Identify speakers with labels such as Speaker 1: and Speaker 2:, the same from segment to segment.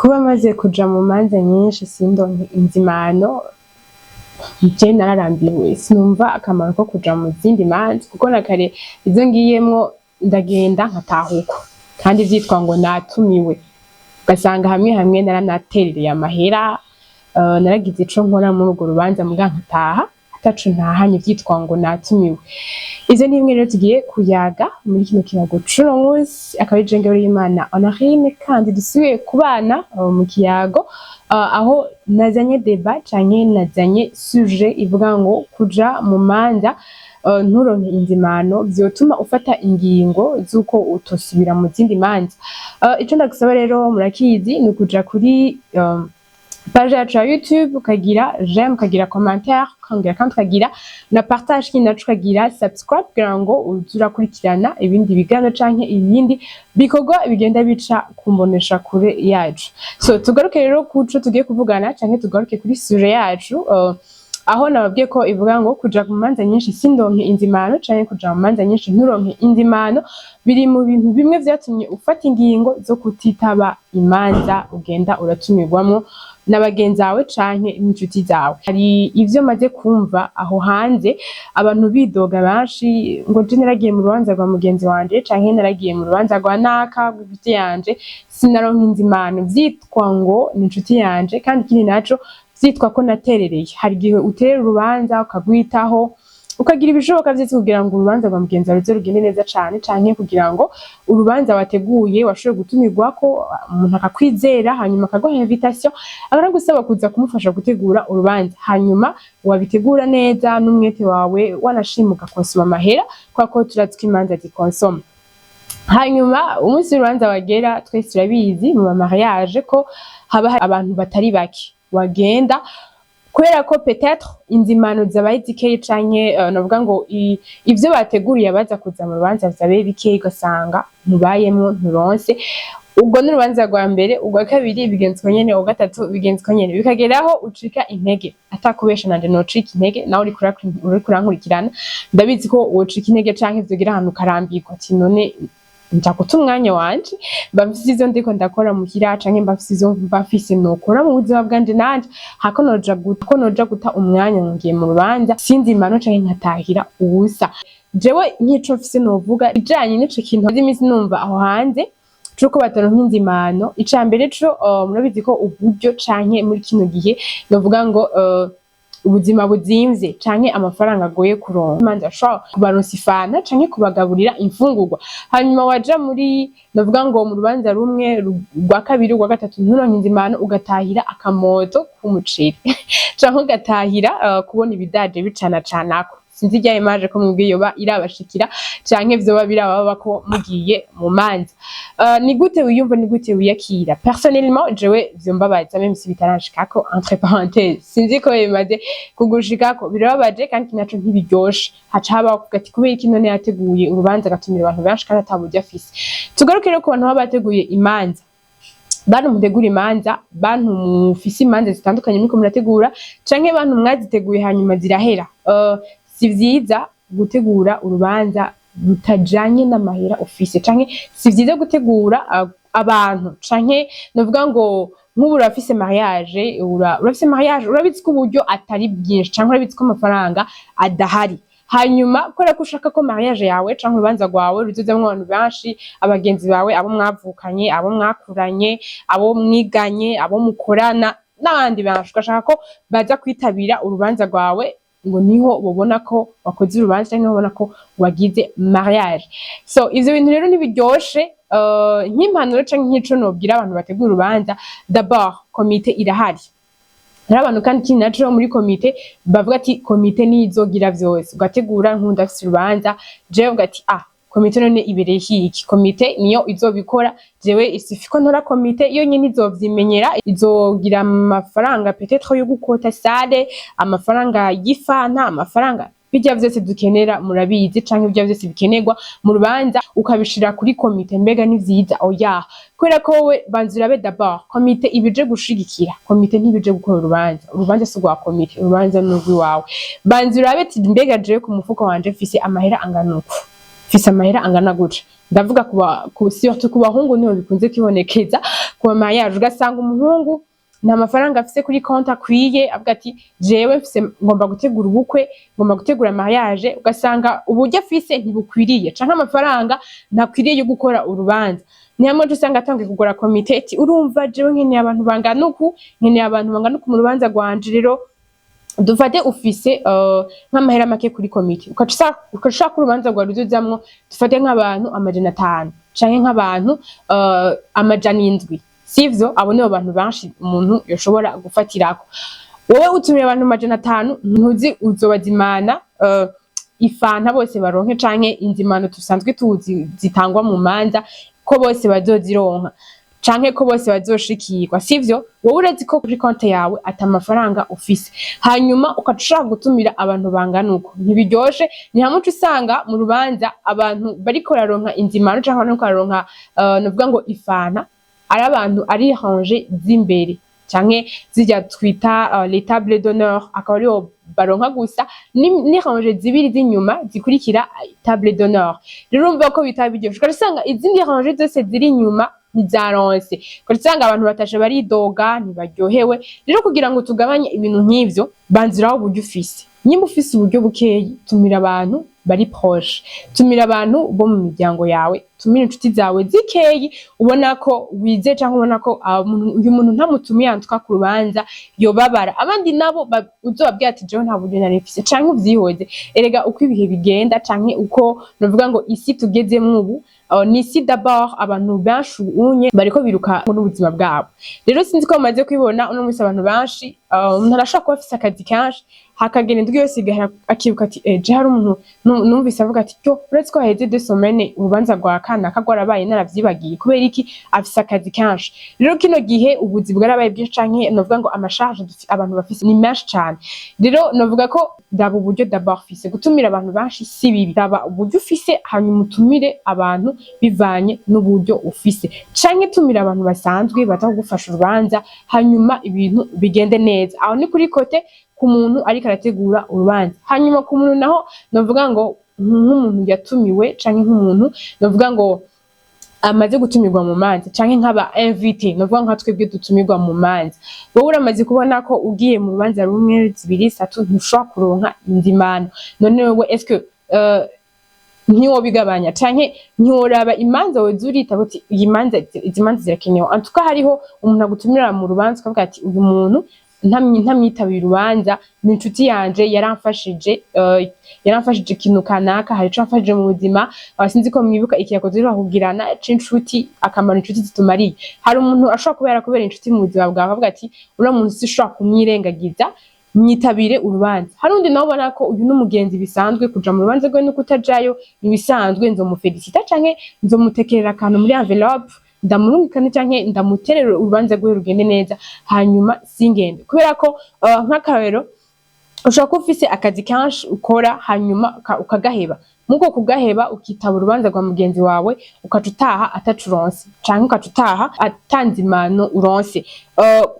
Speaker 1: kuba maze kuja mu manza nyinshi sindonke inzimano je nararambiwe sinumva akamaro ko kuja mu zindi manza kuko nakare izo ngiyemwo ndagenda nkatahuko kandi vyitwa ngo natumiwe ugasanga hamwe hamwe naranaterereye amahera naragize ico nkora muri urwo rubanza muga nkataha atacu ntahanye vyitwa ngo natumiwe. Izo ni bimwe rero tugiye kuyaga muri kino kiyago cuno munsi akaba ari jengero y'Imana Honorine kandi dusubiye kubana mu kiyago aho nazanye débat canke nazanye sujet ivuga ngo kuja mu manza nturonke inzimano vyotuma ufata ingingo zuko utosubira mu zindi manza. Ico ndagusaba rero murakizi ni kuja kuri page yacu ya YouTube ukagira j'aime ukagira commentaire ukongera kandi ukagira na partage kinacu ukagira subscribe kugira ngo uzurakurikirana ibindi biganiro canke ibindi bikorwa bigenda bica kumbonesha kure yacu. So tugaruke rero kuco tugiye kuvugana canke tugaruke kuri sujet yacu aho nababwiye ko ivuga ngo kuja mu manza nyinshi sindonke inzimano canke kuja mu manza nyinshi nturonke inzimano biri mu bintu bimwe vyatumye ufata ingingo zo kutitaba imanza ugenda uratumirwamwo n'abagenzi bawe canke n'inshuti zawe. Hari ivyo maze kumva aho hanze abantu bidoga benshi ngo je naragiye mu rubanza rwa mugenzi wanje canke naragiye mu rubanza rwa naka rw'ibiti yanje sinaronka inzimano vyitwa ngo ni inshuti yanje kandi kindi naco vyitwa ko naterereye. Hari gihe uterera urubanza ukagwitaho ukagira ibishoboka vyose kugira ngo urubanza rwa mugenzi wawe rugende neza cane canke kugira ngo urubanza wateguye washoboye gutumirwako umuntu akakwizera hanyuma akaguha invitation akanagusaba kuza kumufasha gutegura urubanza hanyuma wabitegura neza n'umwete wawe wanashimuka konsoma amahera kwako turaziko imanza zikonsoma. Hanyuma umunsi urubanza wagera twese turabizi mu mariage ko haba abantu batari bake wagenda kubera ko peut-être inzimano zabaye zikeye canke navuga ngo ivyo bateguriye abaza kuza mu rubanza vyabaye bikeye ugasanga mubayemwo nturonse ubwo n'urubanza rwa mbere ubwa kabiri bigenzwe nyene ubwa gatatu bigenzwe nyene bikageraho ucika intege atakubesha nanje nocika intege nawe uri kurankurikirana ndabizi ko wocika intege canke vyogira ahantu karambirwa ati none njakuta umwanya wanje mbafise izo ndiko ndakora muhira canke mbafise izo mbafise nokora mu buzima bwanje nanje hako noja guta umwanya ngiye mu rubanza sinzimano canke nkatahira ubusa. Jewe nkico mfise novuga ijanye n'ico kintu maze imisi numva aho hanze cuko bataronka inzimano icambere co murabizi ko uburyo canke muri kino gihe novuga ngo ubuzima buzimvye canke amafaranga agoye kuronka manza ashobora kubaronsa ifana canke kubagaburira imfungurwa hanyuma waja muri navuga ngo mu rubanza rumwe rwa kabiri rwa gatatu nturonke inzimano ugatahira akamoto k'umuceri canke ugatahira kubona ibidaje bicana canako sinzi rya image ko mubwiye yoba irabashikira canke vyoba birababa ko mugiye mu manza. Ni gute wiyumva ni gute wiyakira? Personnellement jewe vyombabaza même si bitarashikako entre parenthèses sinzi ko bimaze kugushikako birababaje kandi kinaco ntibiryoshe haca haba kugati kubera iki none yateguye urubanza gatumira abantu benshi kandi ataburyo afise. Tugaruke rero ku bantu baba bateguye imanza bantu mutegura imanza bantu mufise imanza zitandukanye muriko murategura canke bantu mwaziteguye hanyuma zirahera si vyiza gutegura urubanza rutajanye n'amahera ufise canke si vyiza gutegura abantu canke novuga ngo nk'ubu urafise mariage urafise mariage urabizi ko uburyo atari bwinshi canke urabizi ko amafaranga adahari hanyuma kubera ko ushaka ko mariage yawe canke urubanza rwawe ruzuzemwo abantu benshi abagenzi bawe abo mwavukanye abo mwakuranye abo mwiganye abo mukorana n'abandi benshi ugashaka ko baza kwitabira urubanza rwawe ngo niho bobona ko wakoze urubanza cyangwa babona ko wagize mariage. So ivyo bintu rero nibiryoshe nk'impanuro canke nk'ico nobwira abantu bategura urubanza d'abord komite irahari. Hari abantu kandi kindi naco muri komite bavuga ati komite nizogira vyose ugategura nk'undi afise urubanza jewe ugati komite none ibereye hiki komite niyo izobikora jewe isifiko ntora komite iyo nyine izovyimenyera izogira amafaranga peut-être yo gukota sale amafaranga y'ifanta amafaranga bijya vyose dukenera murabizi canke bijya vyose bikenerwa mu rubanza ukabishira kuri komite mbega ni vyiza oya kubera ko we banzirabe d'abord komite ibije gushigikira komite ntibije gukora urubanza si rwa komite urubanza n'urwi wawe banzirabe ati mbega jewe ku mufuko wanje mfise amahera angana uku mfise amahera angana gutya. Ndavuga surtout ku bahungu niho bikunze kibonekeza ku mariage, ugasanga umuhungu nta mafaranga afise kuri konti akwiye, avuga ati jewe mfise ngomba gutegura ubukwe, ngomba gutegura mariage, ugasanga uburyo afise ntibukwiriye canke amafaranga ntakwiriye yo gukora urubanza. Ni hamwe usanga atangiye kugura komite ati urumva jewe nkeneye abantu bangana uku, nkeneye abantu bangana uku mu rubanza rwanje. Rero dufate ufise nk'amahera make kuri komite, ukashaka urubanza rwa ruzuzamwo dufate nk'abantu 500 canke nk'abantu 700, sivyo? Abo nibo bantu benshi umuntu yoshobora gufatirako. Wowe utumira abantu 500, ntuzi uzobazimana ifanta bose baronke canke inzimano tusanzwe tuzi zitangwa mu manza ko bose bazozironka canke ko bose bazoshikirwa, sivyo? Wowe urezi ko kuri konti yawe ata mafaranga ufise, hanyuma ukashaka gutumira abantu bangana uko, ntibiryoshe. Ni hamwe usanga mu rubanza abantu bariko raronka inzimano canke bariko raronka novuga ngo ifana ari abantu ari range z'imbere canke zijya twita les tables d'honneur, akaba ariho baronka gusa ni range zibiri z'inyuma zikurikira table d'honneur. Rero urumva ko bitabiryoshe, ugasanga izindi range zose ziri inyuma nizaronse, ugasanga abantu batashe baridoga ntibaryohewe. Rero kugira ngo tugabanye ibintu nk'ivyo, banziraho uburyo ufise. Nyimba ufise uburyo bukeyi, tumira abantu bari proche, tumira abantu bo mu miryango yawe, tumira inshuti zawe zikeyi ubona ko wize canke ubona ko uyu muntu ntamutumiye antuka ku rubanza yobabara. Abandi nabo uzobabwira ati jewe nta buryo nari mfise canke uvyihoze. Erega uko ibihe bigenda canke uko novuga ngo isi tugezemwo ubu, nisi d'abord abantu benshi unye bariko biruka n'ubuzima bwabo. Rero sinzi ko bamaze kwibona uno munsi abantu benshi umuntu arashaka kuba afise akazi kenshi, hakagenda indwi yose igahera akibuka ati je hari umuntu numvise avuga ati yo uretse ko haheze 2 semaines urubanza rwa kanaka rwarabaye naravyibagiye kubera iki afise akazi kenshi. Rero kino gihe ubuzi bwarabaye bwinshi canke novuga ngo amasharge abantu bafise ni menshi cane. Rero novuga ko daba uburyo d'abord ufise, gutumira abantu benshi si bibi, daba uburyo ufise hanyuma utumire abantu bivanye n'uburyo ufise, canke tumira abantu basanzwe batagufasha urubanza hanyuma ibintu bigende neza. Aho ni kuri kote ku muntu ariko arategura urubanza. Hanyuma ku muntu naho novuga ngo nk'umuntu yatumiwe canke nk'umuntu novuga ngo amaze gutumirwa mu manza canke nk'aba invité, novuga nka twebwe dutumirwa mu manza. Wowe uramaze kubona ko ugiye mu rubanza rumwe 2 3 ntushobora kuronka inzimano, none wewe est-ce que ntiwobigabanya canke ntiworaba imanza wezurita buti iyi manza izi manza zirakenewe. Antuka hariho umuntu agutumira mu rubanza ukavuga ati uyu muntu ntamyitabira urubanza, ni inshuti yanje yaramfashije ikintu kanaka, hari ico yamfashije mu buzima, sinzi ko mwibuka ikiyakoze rero kugirana c'inshuti, akamaro inshuti zitumariye. Hari umuntu ashobora kuba yarakubera inshuti mu buzima bwawe avuga ati uriya muntu sishobora kumwirengagiza, myitabire urubanza. Hari undi nawe ubona ko uyu n'umugenzi bisanzwe kuja mu rubanza rwe no kutajayo nibisanzwe, nzomufelicita canke nzomutekerera akantu muri envelope ndamurungikane canke ndamuterera urubanza rwe rugende neza hanyuma singende. Kubera ko nk'akarero ushobora kuba ufise akazi kenshi ukora hanyuma ukagaheba, muko kugaheba ukitaba urubanza rwa mugenzi wawe ukaca utaha atacuronse canke ukaca utaha atanzimano uronse.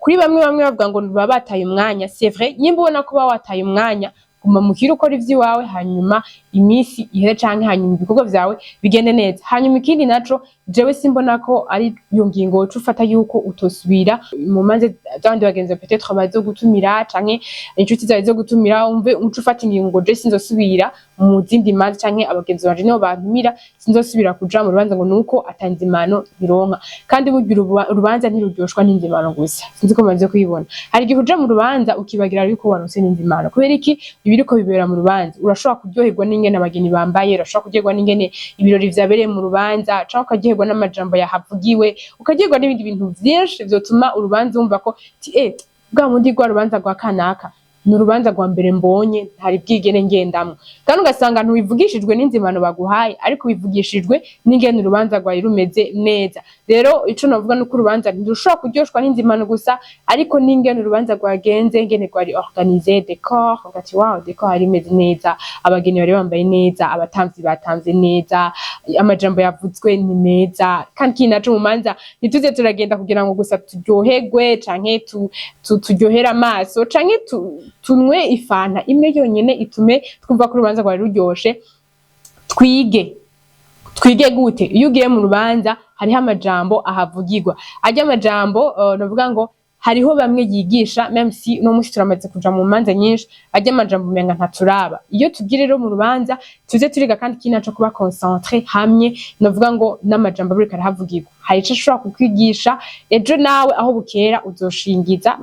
Speaker 1: Kuri bamwe bavuga ngo baba bataye umwanya, c'est vrai. Nyimba ubona ko wataye umwanya, guma muhira ukora ivy'iwawe hanyuma imisi ihere canke hanyuma ibikorwa vyawe bigende neza. Hanyuma ikindi naco jewe simbona ko ari yo ngingo uca ufata yuko utosubira mu manze z'abandi bagenzi peut-être bazo gutumira canke inshuti zawe zo gutumira, umve uca ufata ingingo je sinzosubira mu zindi manze canke abagenzi banje nibo bantumira sinzosubira kuja mu rubanza ngo nuko atanzimano bironka. Kandi burya urubanza ntiruryoshwa n'inzimano gusa, sinzi ko maze kwibona. Hari igihe uja mu rubanza ukibagira ariko waronse n'inzimano. Kubera iki ibiriko bibera mu rubanza urashobora kuryoherwa n'ingene abageni bambaye, urashobora kuryoherwa n'ingene ibirori vyabereye mu rubanza, canke ukaryoherwa n'amajambo yahavugiwe, ukaryoherwa n'ibindi bintu vyinshi vyotuma urubanza wumva ko bwa mundi rwa rubanza rwa kanaka ni urubanza rwa mbere mbonye ntari bwigene ngendamwo. Kandi ugasanga ntiwivugishijwe n'inzimano baguhaye, ariko wivugishijwe n'ingene urubanza rwawe rumeze neza. Rero ico novuga nuko urubanza ntirushobora kuryoshwa n'inzimano gusa, ariko n'ingene urubanza rwagenze, ingene rwari organisé, décor, ugati wow décor hari imeze neza, abageni bari bambaye neza, abatamvyi batamvye neza, amajambo yavuzwe ni meza. Kandi kinaco mu manza ntituze turagenda kugira ngo gusa turyoherwe canke turyohera amaso canke tunwe ifanta imwe yonyene itume twumva ko urubanza rwari ruryoshe. Twige twige gute iyo ugiye mu rubanza hariho amajambo ahavugirwa ajya amajambo navuga ngo hariho bamwe yigisha même si no musi turamaze kuja mu manza nyinshi ajya amajambo menga ntaturaba iyo tugire rero mu rubanza tuze turiga kandi kinaco kuba concentré hamwe navuga ngo n'amajambo buri karahavugirwa hari ico ashobora kukwigisha ejo nawe aho bukera uzoshingiza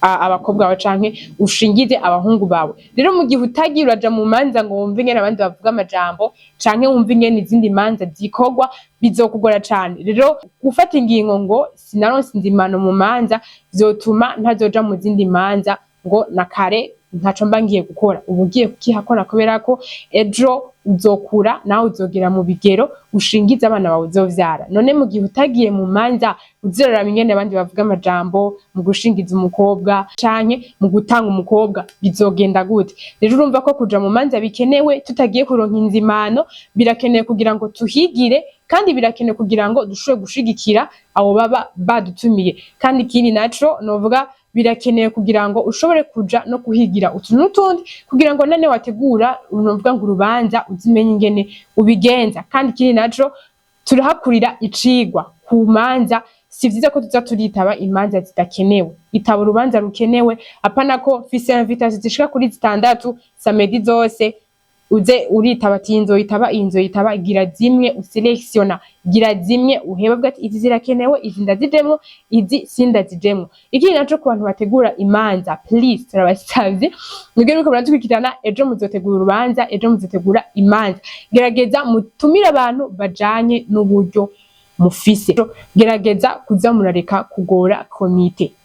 Speaker 1: abakobwa bawe canke ushingize abahungu bawe rero mu gihe utagiye uraja mu manza ngo wumve ingene abandi bavuga amajambo canke wumve ingene izindi manza zikorwa bizokugora cane rero gufata ingingo ngo sinaronse inzimano mu manza vyotuma ntazoja mu zindi manza ngo nakare ntaco mba ngiye gukora ubu ugiye kukihakora kubera ko ejo uzokura nawe uzogira mu bigero ushingiza abana bawe uzovyara none mu gihe utagiye mu manza uzorora ingene abandi bavuga amajambo mu gushingiza umukobwa canke mu gutanga umukobwa bizogenda gute rero urumva ko kuja mu manza bikenewe tutagiye kuronka inzimano birakenewe kugira ngo tuhigire kandi birakenewe kugira ngo dushobore gushigikira abo baba badutumiye kandi ikindi naco novuga birakenewe kugira ngo ushobore kuja no kuhigira utuntu n'utundi kugira ngo nane wategura unovuga ngo urubanza uzimenye ingene ubigenza kandi ikindi naco turahakurira icigwa ku manza si vyiza ko tuza turitaba imanza zidakenewe itaba urubanza rukenewe apana ko fise invitation zishika kuri 6 samedi zose uze uritaba ati inzoyitaba inzoyitaba gira zimwe uselektiona gira zimwe uheba ati izi zirakenewe izi ndazijemwo izi sindazijemwo iki naco ku bantu bategura imanza please turabasavye mwige nuko muradukwikirana ejo muzotegura urubanza ejo muzotegura imanza gerageza mutumire abantu bajanye n'uburyo mufise gerageza kuza murareka kugora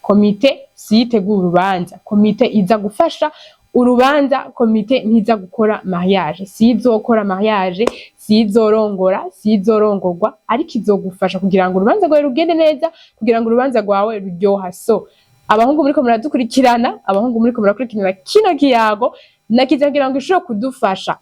Speaker 1: komite siyitegura urubanza komite iza gufasha urubanza komite ntiza gukora mariage sizokora mariage sizorongora sizorongorwa ariko izogufasha kugira ngo urubanza rwawe rugende neza kugira ngo urubanza rwawe ruryoha so abahungu muriko muradukurikirana abahungu muriko murakurikirana kino kiyago nakizagira ngo ishobora kudufasha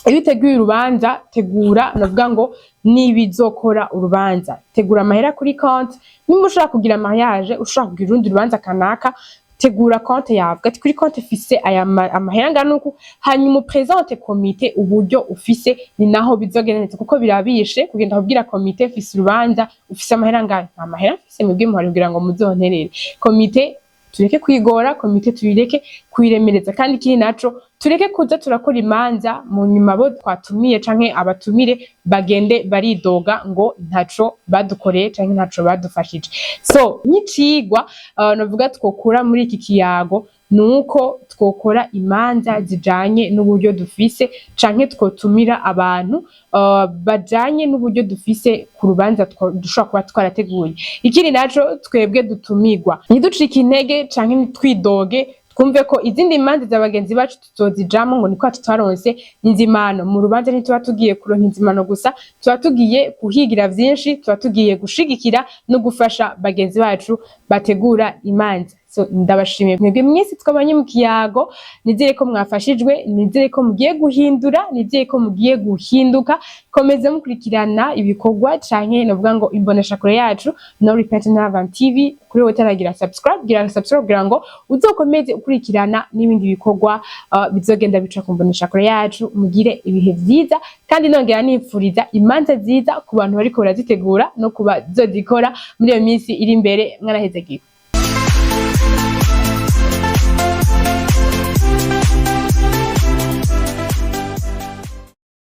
Speaker 1: iyo uteguye urubanza tegura navuga ngo nibizokora urubanza tegura amahera kuri konti nimba ushaka kugira mariage ushaka kugira urundi rubanza kanaka tegura konti yawe ati kuri konti ufise aya amahera nganuku hanyuma upresente komite uburyo ufise ni naho bizogenda neza kuko birabishe kugenda kubwira komite ufise urubanza ufise amahera ngahe nta mahera ufise mwebwe muhari kugira ngo muzonterere komite tureke kwigora komite tuyireke kuyiremereza kandi kiri naco tureke kuza turakora imanza mu nyuma bo twatumiye canke abatumire bagende baridoga ngo ntaco badukoreye canke ntaco badufashije so nk'icigwa navuga twokura muri iki kiyago nuko twokora imanza zijanye n'uburyo dufise canke twotumira abantu bajanye n'uburyo dufise ku rubanza dushobora kuba twarateguye ikindi naco twebwe dutumirwa ntiducike intege canke ntitwidoge twumve ko izindi manza z'abagenzi bacu tutozijamo ngo niko tutaronse inzimano mu rubanza ntituba tugiye kuronka inzimano gusa tuba tugiye kuhigira vyinshi tuba tugiye gushigikira no gufasha bagenzi bacu bategura imanza so ndabashimiye mwebwe mwese twabanye mu kiyago nizere ko mwafashijwe nizere ko mugiye guhindura nizere ko mugiye guhinduka komeze mukurikirana ibikorwa canke navuga ngo imbonesha kure yacu no repent na TV kuri wowe taragira gira subscribe kugira ngo uzokomeze ukurikirana n'ibindi bikorwa bizogenda bica ku mbonesha kure yacu mugire ibihe vyiza kandi nongera nipfuriza imanza ziza ku bantu bariko barazitegura no kuba zodikora muri iyo minsi iri imbere mwarahezagiwe